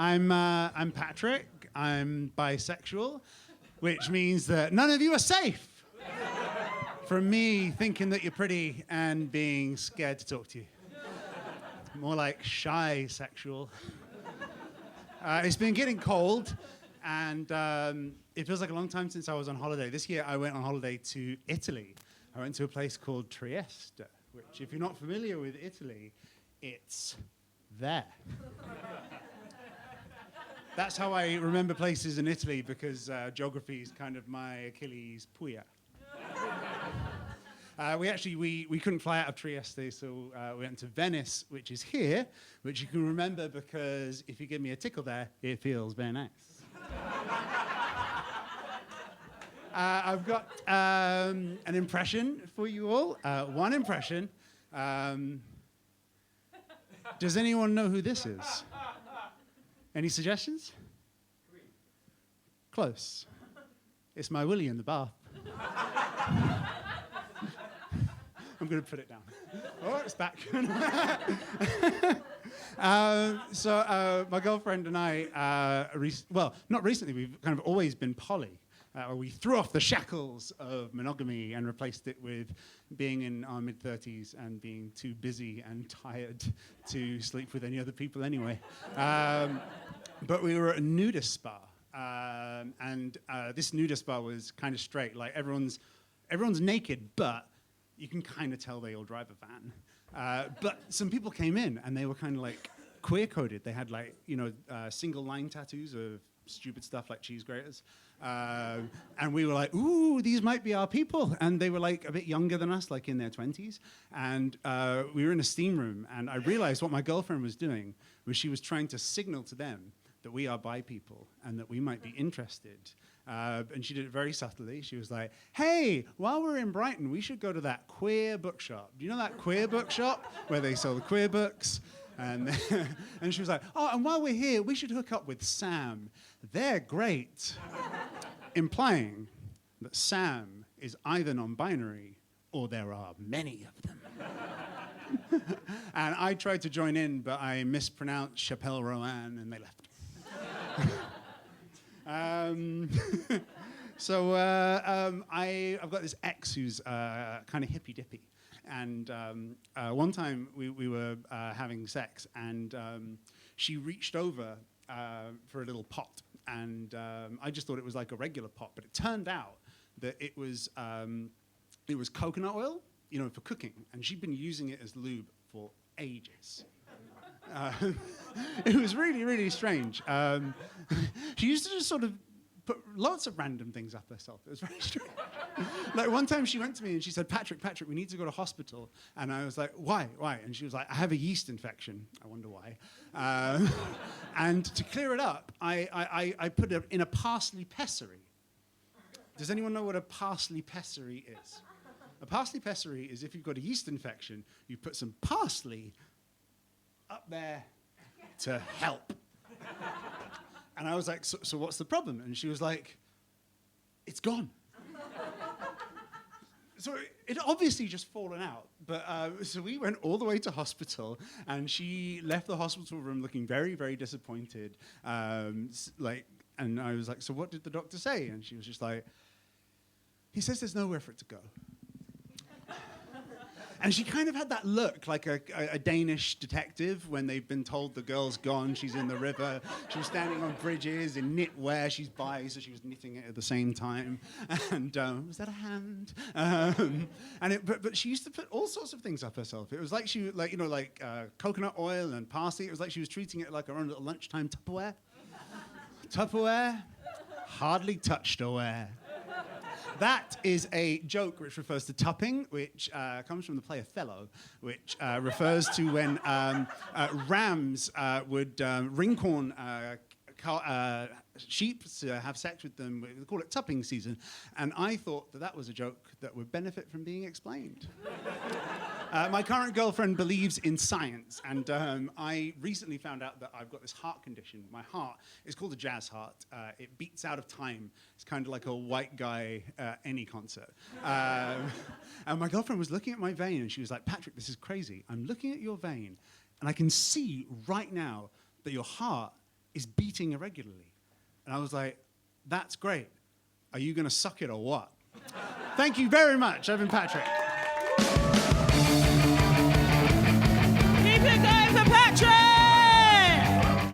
I'm Patrick. I'm bisexual, which means that none of you are safe from me thinking that you're pretty and being scared to talk to you. More like shy sexual. It's been getting cold, and it feels like a long time since I was on holiday. This year I went on holiday to Italy. I went to a place called Trieste, which, if you're not familiar with Italy, it's there. That's how I remember places in Italy, because geography is kind of my Achilles Puya. We couldn't fly out of Trieste, so we went to Venice, which is here, which you can remember because if you give me a tickle there, it feels very nice. I've got an impression for you all, one impression. Does anyone know who this is? Any suggestions? Close. It's my Willie in the bath. I'm going to put it down. Oh, it's back. My girlfriend and I, not recently, we've kind of always been poly. We threw off the shackles of monogamy and replaced it with being in our mid-30s and being too busy and tired to sleep with any other people anyway. But we were at a nudist spa, and this nudist spa was kind of straight. Like everyone's naked, but you can kind of tell they all drive a van. But some people came in, and they were kind of like queer-coded. They had single-line tattoos of stupid stuff like cheese graters. And we were like, ooh, these might be our people. And they were like a bit younger than us, like in their 20s. And we were in a steam room, and I realized what my girlfriend was doing was she was trying to signal to them that we are bi people and that we might be interested. And she did it very subtly. She was like, hey, while we're in Brighton, we should go to that queer bookshop. Do you know that queer bookshop where they sell the queer books? And she was like, oh, and while we're here, we should hook up with Sam. They're great. Implying that Sam is either non-binary or there are many of them. And I tried to join in, but I mispronounced Chappelle Rowan, and they left. I've got this ex who's kind of hippy-dippy. And one time we were having sex, and she reached over for a little pot. And I just thought it was like a regular pot, but it turned out that it was coconut oil, for cooking. And she'd been using it as lube for ages. It was really, really strange. She used to just sort of put lots of random things up herself. It was very strange. Like one time she went to me and she said, Patrick, we need to go to hospital. And I was like, why? And she was like, I have a yeast infection. I wonder why. And to clear it up, I put it in a parsley pessary. Does anyone know what a parsley pessary is? A parsley pessary is if you've got a yeast infection, you put some parsley up there to help. And I was like, so what's the problem? And she was like, it's gone. So it obviously just fallen out. But so we went all the way to hospital, and she left the hospital room looking very, very disappointed. And I was like, so what did the doctor say? And she was just like, he says there's nowhere for it to go. And she kind of had that look like a Danish detective when they've been told the girl's gone, she's in the river. She was standing on bridges in knitwear. She's bi, so she was knitting it at the same time. And was that a hand? But she used to put all sorts of things up herself. It was like she, coconut oil and parsley. It was like she was treating it like her own little lunchtime Tupperware. Tupperware, hardly touched aware. That is a joke which refers to tupping, which comes from the play Othello, which refers to when rams would ringcorn sheep to have sex with them. We call it tupping season. And I thought that was a joke that would benefit from being explained. My current girlfriend believes in science, and I recently found out that I've got this heart condition. My heart is called a jazz heart. It beats out of time. It's kind of like a white guy at any concert. And my girlfriend was looking at my vein, and she was like, Patrick, this is crazy. I'm looking at your vein, and I can see right now that your heart is beating irregularly. And I was like, that's great. Are you going to suck it or what? Thank you very much. I've been Patrick. Keep it going for Patrick.